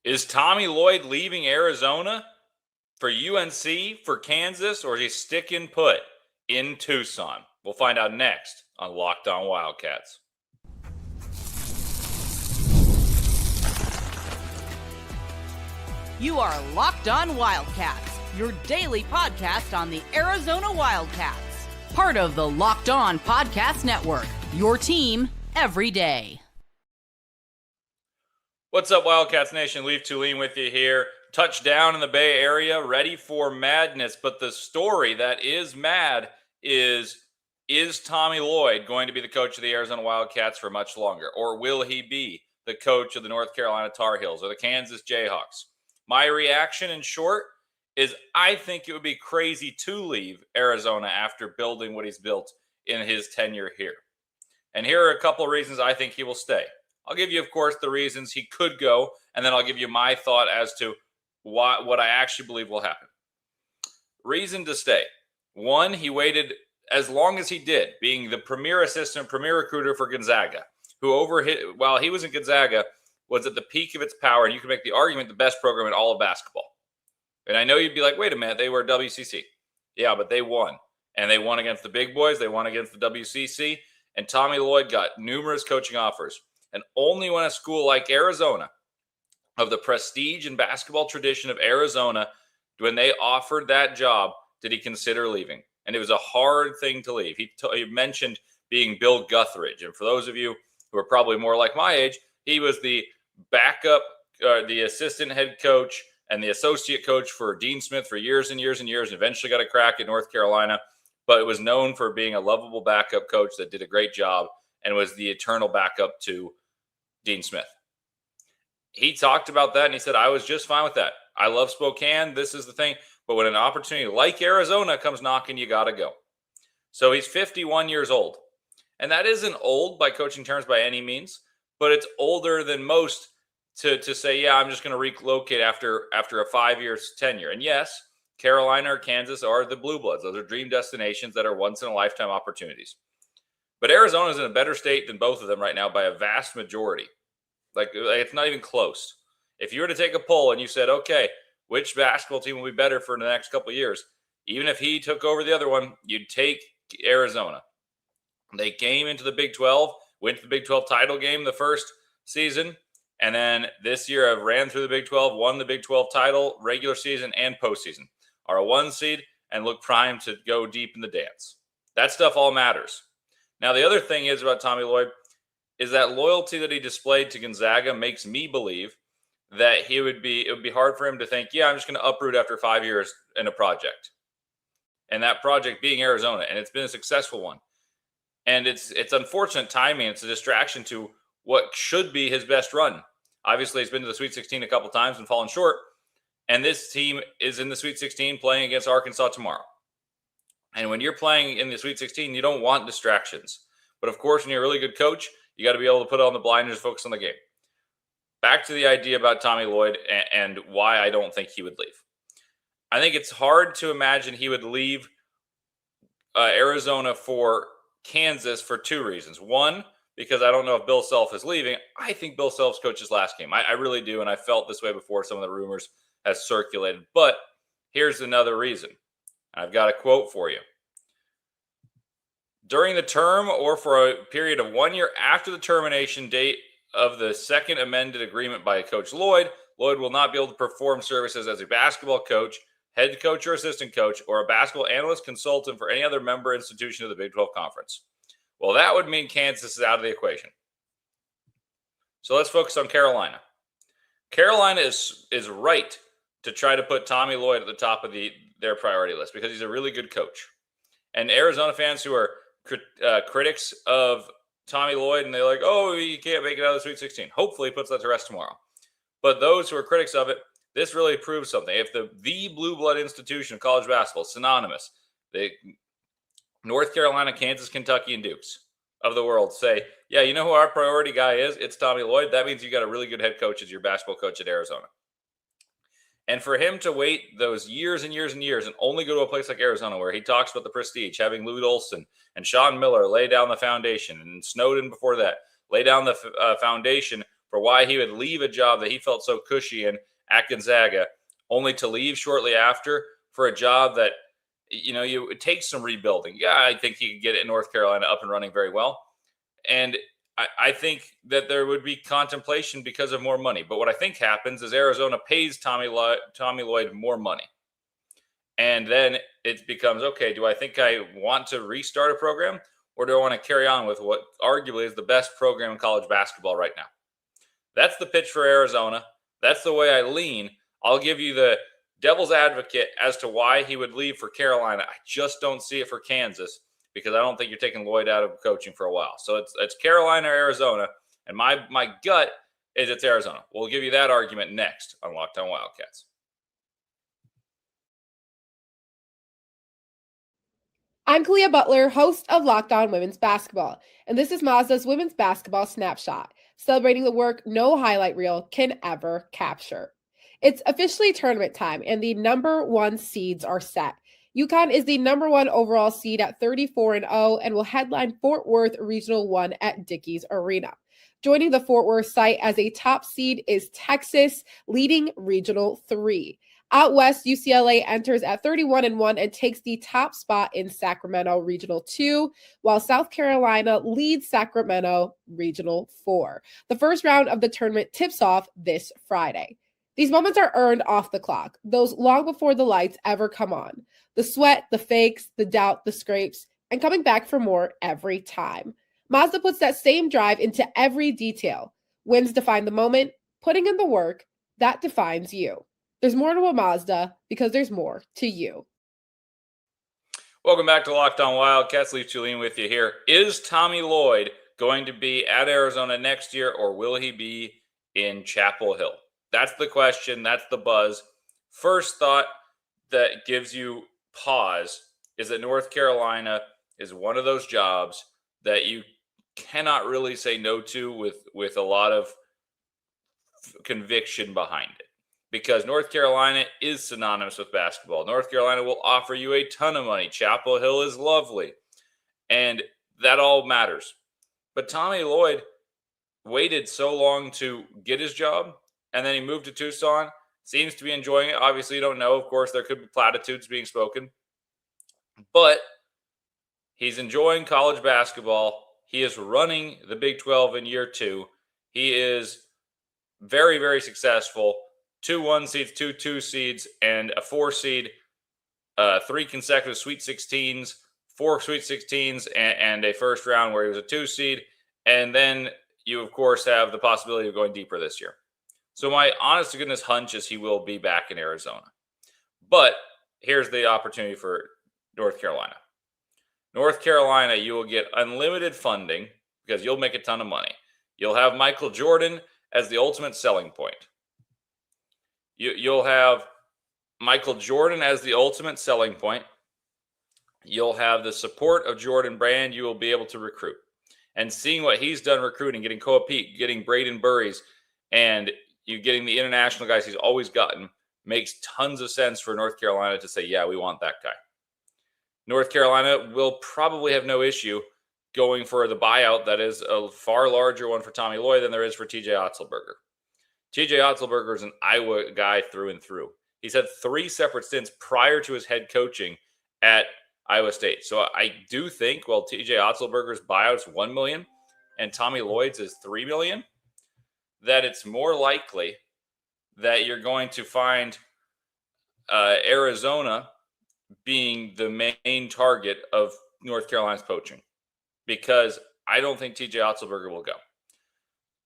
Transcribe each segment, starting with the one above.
Is Tommy Lloyd leaving Arizona for UNC, for Kansas, or is he sticking put in Tucson? We'll find out next on Locked On Wildcats. You are Locked On Wildcats, your daily podcast on the Arizona Wildcats. Part of the Locked On Podcast Network, your team every day. What's up, Wildcats Nation? Leif Thulin with you here. Touchdown in the Bay Area, ready for madness. But the story that is mad is Tommy Lloyd going to be the coach of the Arizona Wildcats for much longer? Or will he be the coach of the North Carolina Tar Heels or the Kansas Jayhawks? My reaction, in short, is I think it would be crazy to leave Arizona after building what he's built in his tenure here. And here are a couple of reasons I think he will stay. I'll give you, of course, the reasons he could go, and then I'll give you my thought as to what I actually believe will happen. Reason to stay. One, he waited as long as he did, being the premier assistant, premier recruiter for Gonzaga, who while he was in Gonzaga, was at the peak of its power, and you can make the argument the best program in all of basketball. And I know you'd be like, wait a minute, they were WCC. Yeah, but they won. And they won against the big boys. They won against the WCC. And Tommy Lloyd got numerous coaching offers. And only when a school like Arizona, of the prestige and basketball tradition of Arizona, when they offered that job, did he consider leaving. And it was a hard thing to leave. He mentioned being Bill Guthridge. And for those of you who are probably more like my age, he was the backup, the assistant head coach and the associate coach for Dean Smith for years and years and years, and eventually got a crack at North Carolina. But it was known for being a lovable backup coach that did a great job and was the eternal backup to Dean Smith. He talked about that, and he said, I was just fine with that. I love Spokane. This is the thing. But when an opportunity like Arizona comes knocking, you got to go. So he's 51 years old. And that isn't old by coaching terms by any means, but it's older than most to say, yeah, I'm just going to relocate after a 5-year tenure. And yes, Carolina or Kansas are the Blue Bloods. Those are dream destinations that are once-in-a-lifetime opportunities. But Arizona is in a better state than both of them right now by a vast majority. Like it's not even close. If you were to take a poll and you said, okay, which basketball team will be better for the next couple of years, even if he took over the other one, you'd take Arizona. They came into the Big 12, went to the Big 12 title game the first season, and then this year have ran through the Big 12, won the Big 12 title, regular season and postseason, are a 1 seed, and look primed to go deep in the dance. That stuff all matters. Now, the other thing is about Tommy Lloyd is that loyalty that he displayed to Gonzaga makes me believe that it would be hard for him to think, yeah, I'm just going to uproot after 5 years in a project. And that project being Arizona, and it's been a successful one. And it's unfortunate timing. It's a distraction to what should be his best run. Obviously, he's been to the Sweet 16 a couple times and fallen short. And this team is in the Sweet 16 playing against Arkansas tomorrow. And when you're playing in the Sweet 16, you don't want distractions. But of course, when you're a really good coach, you got to be able to put on the blinders and focus on the game. Back to the idea about Tommy Lloyd and why I don't think he would leave. I think it's hard to imagine he would leave Arizona for Kansas for 2 reasons. One, because I don't know if Bill Self is leaving. I think Bill Self's coached his last game. I really do, and I felt this way before some of the rumors has circulated. But here's another reason. I've got a quote for you. During the term or for a period of 1 year after the termination date of the second amended agreement by Coach Lloyd, Lloyd will not be able to perform services as a basketball coach, head coach or assistant coach, or a basketball analyst consultant for any other member institution of the Big 12 Conference. Well, that would mean Kansas is out of the equation. So let's focus on Carolina. Carolina is right to try to put Tommy Lloyd at the top of their priority list because he's a really good coach. And Arizona fans who are critics of Tommy Lloyd and they're like, oh, he can't make it out of the Sweet 16. Hopefully he puts that to rest tomorrow. But those who are critics of it, this really proves something. If the blue blood institution of college basketball, synonymous, the North Carolina, Kansas, Kentucky, and Dukes of the world say, yeah, you know who our priority guy is? It's Tommy Lloyd. That means you got a really good head coach as your basketball coach at Arizona. And for him to wait those years and years and years and only go to a place like Arizona where he talks about the prestige, having Lute Olson and Sean Miller lay down the foundation, and Snowden before that, lay down the foundation for why he would leave a job that he felt so cushy in at Gonzaga, only to leave shortly after for a job that, it takes some rebuilding. Yeah, I think he could get it in North Carolina up and running very well. And I think that there would be contemplation because of more money. But what I think happens is Arizona pays Tommy Lloyd more money. And then it becomes, okay, do I think I want to restart a program, or do I want to carry on with what arguably is the best program in college basketball right now? That's the pitch for Arizona. That's the way I lean. I'll give you the devil's advocate as to why he would leave for Carolina. I just don't see it for Kansas, because I don't think you're taking Lloyd out of coaching for a while. So it's Carolina or Arizona, and my gut is it's Arizona. We'll give you that argument next on Locked On Wildcats. I'm Kalia Butler, host of Locked On Women's Basketball, and this is Mazda's Women's Basketball Snapshot, celebrating the work no highlight reel can ever capture. It's officially tournament time, and the number one seeds are set. UConn is the number one overall seed at 34-0 and will headline Fort Worth Regional 1 at Dickies Arena. Joining the Fort Worth site as a top seed is Texas, leading Regional 3. Out west, UCLA enters at 31-1 and takes the top spot in Sacramento Regional 2, while South Carolina leads Sacramento Regional 4. The first round of the tournament tips off this Friday. These moments are earned off the clock, those long before the lights ever come on. The sweat, the fakes, the doubt, the scrapes, and coming back for more every time. Mazda puts that same drive into every detail. Wins define the moment, putting in the work, that defines you. There's more to a Mazda because there's more to you. Welcome back to Locked On Wildcats. Leif Thulin with you here. Is Tommy Lloyd going to be at Arizona next year, or will he be in Chapel Hill? That's the question. That's the buzz. First thought that gives you pause is that North Carolina is one of those jobs that you cannot really say no to with a lot of conviction behind it. Because North Carolina is synonymous with basketball. North Carolina will offer you a ton of money. Chapel Hill is lovely. And that all matters. But Tommy Lloyd waited so long to get his job, and then he moved to Tucson. Seems to be enjoying it. Obviously, you don't know. Of course, there could be platitudes being spoken. But he's enjoying college basketball. He is running the Big 12 in year 2. He is very, very successful. 2 1 seeds, 2 2 seeds, and a 4 seed, 3 consecutive Sweet 16s, 4 Sweet 16s, and a first round where he was a 2 seed. And then you, of course, have the possibility of going deeper this year. So my honest to goodness hunch is he will be back in Arizona. But here's the opportunity for North Carolina. North Carolina, you will get unlimited funding because you'll make a ton of money. You'll have Michael Jordan as the ultimate selling point. You'll have Michael Jordan as the ultimate selling point. You'll have the support of Jordan Brand. You will be able to recruit. And seeing what he's done recruiting, getting Koa Peak, getting Braden Burries, and you getting the international guys he's always gotten, makes tons of sense for North Carolina to say, yeah, we want that guy. North Carolina will probably have no issue going for the buyout that is a far larger one for Tommy Lloyd than there is for TJ Otzelberger. TJ Otzelberger is an Iowa guy through and through. He's had 3 separate stints prior to his head coaching at Iowa State. So I do think, TJ Otzelberger's buyout is $1 million and Tommy Lloyd's is $3 million, that it's more likely that you're going to find Arizona being the main target of North Carolina's poaching, because I don't think TJ Otzelberger will go.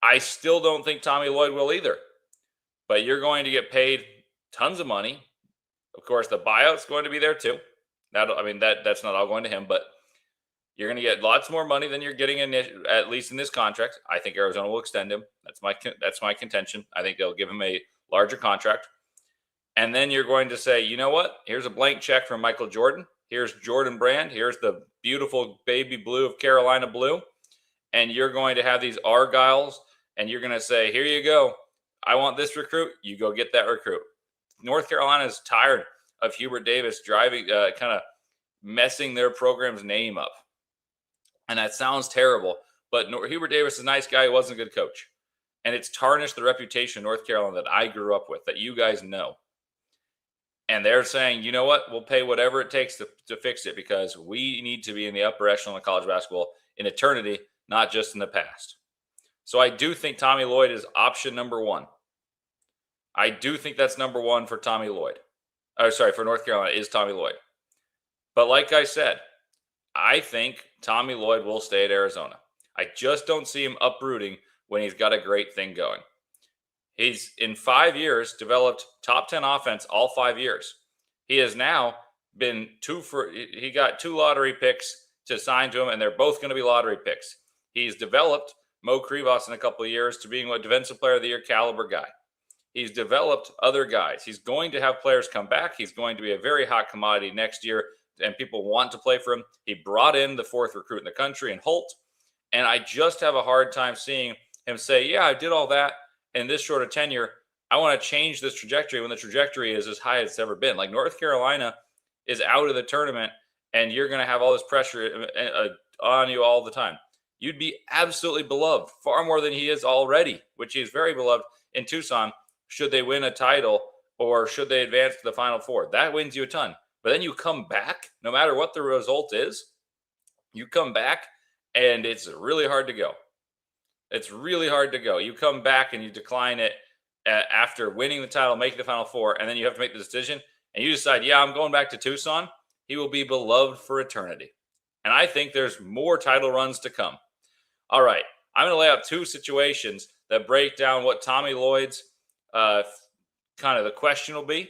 I still don't think Tommy Lloyd will either, but you're going to get paid tons of money. Of course, the buyout's going to be there too. That's not all going to him, but you're going to get lots more money than you're getting at least in this contract. I think Arizona will extend him. That's my contention. I think they'll give him a larger contract. And then you're going to say, you know what? Here's a blank check from Michael Jordan. Here's Jordan Brand. Here's the beautiful baby blue of Carolina blue. And you're going to have these Argyles, and you're going to say, here you go. I want this recruit. You go get that recruit. North Carolina is tired of Hubert Davis driving, kind of messing their program's name up. And that sounds terrible, but Hubert Davis is a nice guy. He wasn't a good coach. and it's tarnished the reputation of North Carolina that I grew up with, that you guys know. And they're saying, you know what, we'll pay whatever it takes to fix it because we need to be in the upper echelon of college basketball in eternity, not just in the past. So I do think Tommy Lloyd is option number one. I do think that's number one for Tommy Lloyd. For North Carolina is Tommy Lloyd. But like I said, I think Tommy Lloyd will stay at Arizona. I just don't see him uprooting when he's got a great thing going. He's, in 5 years, developed top 10 offense all 5 years. He has now been he got 2 lottery picks to sign to him, and they're both going to be lottery picks. He's developed Mo Krivas in a couple of years to being a Defensive Player of the Year caliber guy. He's developed other guys. He's going to have players come back. He's going to be a very hot commodity next year, and people want to play for him. He brought in the 4th recruit in the country in Holt, and I just have a hard time seeing him say, yeah, I did all that in this short of tenure. I want to change this trajectory when the trajectory is as high as it's ever been. Like, North Carolina is out of the tournament, and you're going to have all this pressure on you all the time. You'd be absolutely beloved, far more than he is already, which he is very beloved in Tucson, should they win a title or should they advance to the Final Four. That wins you a ton. But then you come back, no matter what the result is, you come back, and it's really hard to go. It's really hard to go. You come back and you decline it after winning the title, making the Final Four, and then you have to make the decision, and you decide, yeah, I'm going back to Tucson. He will be beloved for eternity. And I think there's more title runs to come. All right, I'm going to lay out 2 situations that break down what Tommy Lloyd's kind of the question will be.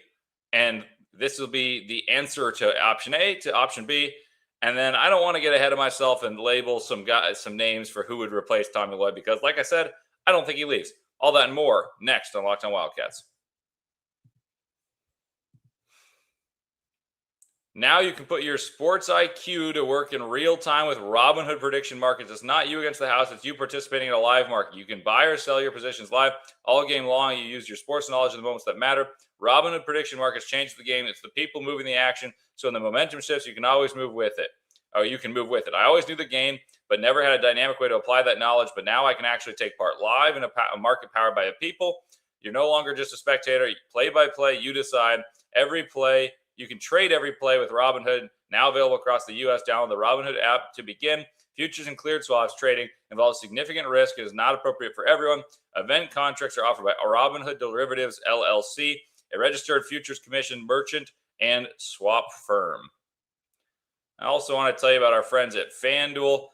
And this will be the answer to option A, to option B. And then I don't want to get ahead of myself and label some names for who would replace Tommy Lloyd, because like I said, I don't think he leaves. All that and more next on Locked On Wildcats. Now you can put your sports IQ to work in real time with Robinhood prediction markets. It's not you against the house. It's you participating in a live market. You can buy or sell your positions live all game long. You use your sports knowledge in the moments that matter. Robinhood prediction markets change the game. It's the people moving the action. So when the momentum shifts, you can always move with it. Or you can move with it. I always knew the game, but never had a dynamic way to apply that knowledge. But now I can actually take part live in a market powered by a people. You're no longer just a spectator. Play by play, you decide. Every play, you can trade every play with Robinhood, now available across the U.S. Download the Robinhood app to begin. Futures and cleared swaps trading involves significant risk. It is not appropriate for everyone. Event contracts are offered by Robinhood Derivatives, LLC, a registered futures commission merchant and swap firm. I also want to tell you about our friends at FanDuel.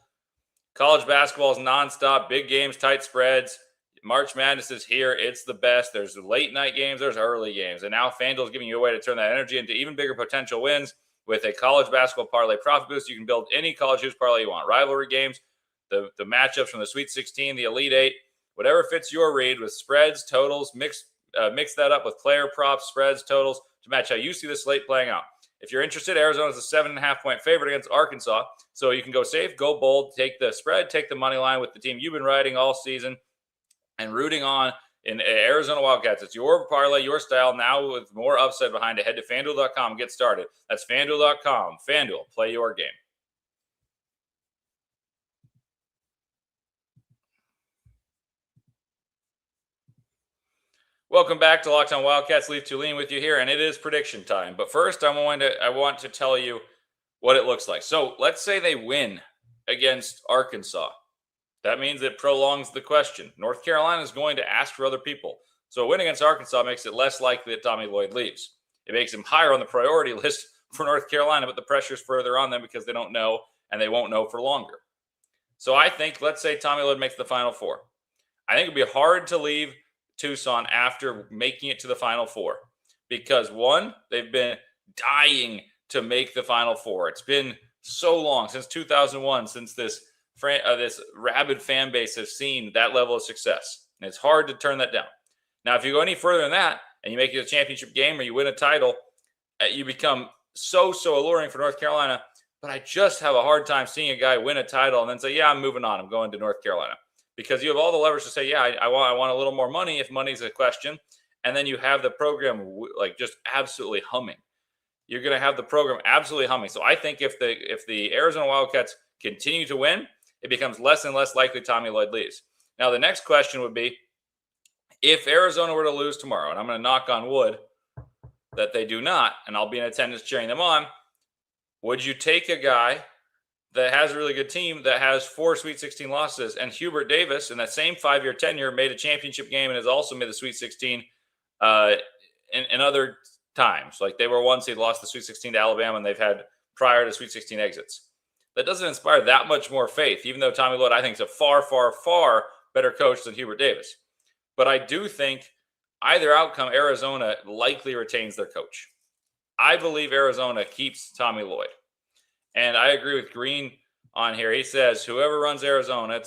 College basketball is nonstop, big games, tight spreads. March Madness is here. It's the best. There's late night games. There's early games. And now FanDuel is giving you a way to turn that energy into even bigger potential wins with a college basketball parlay profit boost. You can build any college hoops parlay you want. Rivalry games, the matchups from the Sweet 16, the Elite 8, whatever fits your read with spreads, totals. Mix that up with player props, spreads, totals to match how you see the slate playing out. If you're interested, Arizona's a 7.5-point favorite against Arkansas. So you can go safe, go bold, take the spread, take the money line with the team you've been riding all season and rooting on in Arizona Wildcats. It's your parlay, your style, now with more upside behind it. Head to FanDuel.com and get started. That's FanDuel.com. FanDuel, play your game. Welcome back to Locked On Wildcats. Leif Thulin with you here, and it is prediction time. But first, I want to tell you what it looks like. So let's say they win against Arkansas. That means it prolongs the question. North Carolina is going to ask for other people. So a win against Arkansas makes it less likely that Tommy Lloyd leaves. It makes him higher on the priority list for North Carolina, but the pressure's further on them because they don't know, and they won't know for longer. So I think, let's say Tommy Lloyd makes the Final Four. I think it'd be hard to leave Tucson after making it to the Final Four because, one, they've been dying to make the Final Four. It's been so long, since 2001, since this rabid fan base has seen that level of success. And it's hard to turn that down. Now, if you go any further than that and you make it a championship game or you win a title, you become so alluring for North Carolina. But I just have a hard time seeing a guy win a title and then say, yeah, I'm moving on. I'm going to North Carolina. Because you have all the leverage to say, yeah, I want a little more money if money's a question. And then you have the program like just absolutely humming. You're going to have the program absolutely humming. So I think if the Arizona Wildcats continue to win, it becomes less and less likely Tommy Lloyd leaves. Now, the next question would be, If Arizona were to lose tomorrow, and I'm going to knock on wood that they do not, and I'll be in attendance cheering them on, would you take a guy that has a really good team that has 4 Sweet 16 losses, and Hubert Davis in that same 5-year tenure made a championship game and has also made the Sweet 16 in other times? Like they were once they lost the Sweet 16 to Alabama, and they've had prior to Sweet 16 exits. That doesn't inspire that much more faith, even though Tommy Lloyd, I think, is a far, far, far better coach than Hubert Davis. But I do think either outcome, Arizona likely retains their coach. I believe Arizona keeps Tommy Lloyd. And I agree with Green on here. He says, whoever runs Arizona,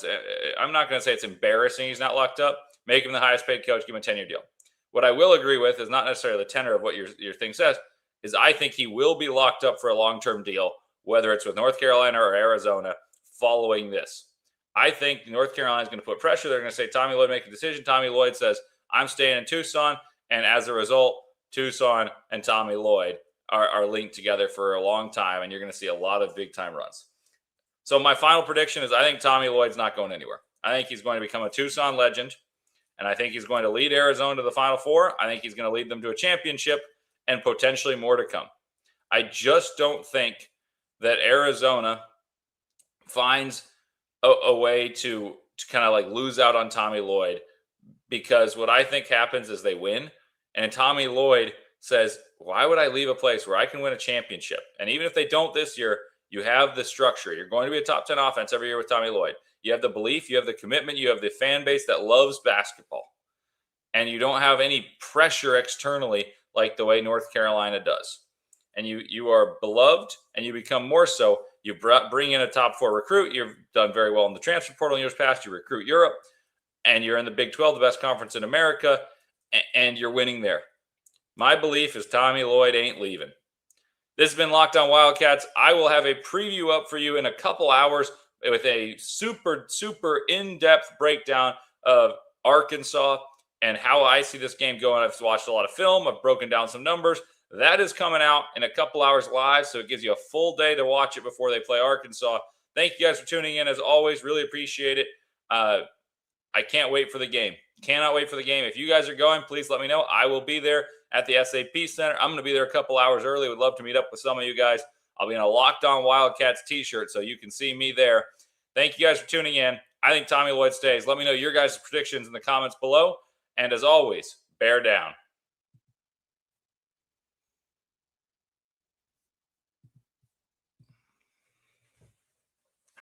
I'm not going to say it's embarrassing he's not locked up. Make him the highest paid coach, give him a 10-year deal. What I will agree with is not necessarily the tenor of what your thing says, is I think he will be locked up for a long-term deal, whether it's with North Carolina or Arizona following this. I think North Carolina is going to put pressure. They're going to say, Tommy Lloyd, make a decision. Tommy Lloyd says, I'm staying in Tucson. And as a result, Tucson and Tommy Lloyd are linked together for a long time, and you're going to see a lot of big-time runs. So my final prediction is I think Tommy Lloyd's not going anywhere. I think he's going to become a Tucson legend, and I think he's going to lead Arizona to the Final Four. I think he's going to lead them to a championship and potentially more to come. I just don't think that Arizona finds a way to kind of like lose out on Tommy Lloyd, because what I think happens is they win, and Tommy Lloyd says, why would I leave a place where I can win a championship? And even if they don't this year, you have the structure. You're going to be a top 10 offense every year with Tommy Lloyd. You have the belief, you have the commitment, you have the fan base that loves basketball. And you don't have any pressure externally like the way North Carolina does. And you are beloved, and you become more so. You bring in a top 4 recruit. You've done very well in the transfer portal in years past. You recruit Europe, and you're in the Big 12, the best conference in America, and you're winning there. My belief is Tommy Lloyd ain't leaving. This has been Locked On Wildcats. I will have a preview up for you in a couple hours with a super, super in-depth breakdown of Arkansas and how I see this game going. I've watched a lot of film. I've broken down some numbers. That is coming out in a couple hours live, so it gives you a full day to watch it before they play Arkansas. Thank you guys for tuning in. As always, really appreciate it. I can't wait for the game. Cannot wait for the game. If you guys are going, please let me know. I will be there at the SAP Center. I'm going to be there a couple hours early. Would love to meet up with some of you guys. I'll be in a Locked On Wildcats t-shirt, so you can see me there. Thank you guys for tuning in. I think Tommy Lloyd stays. Let me know your guys' predictions in the comments below. And as always, bear down.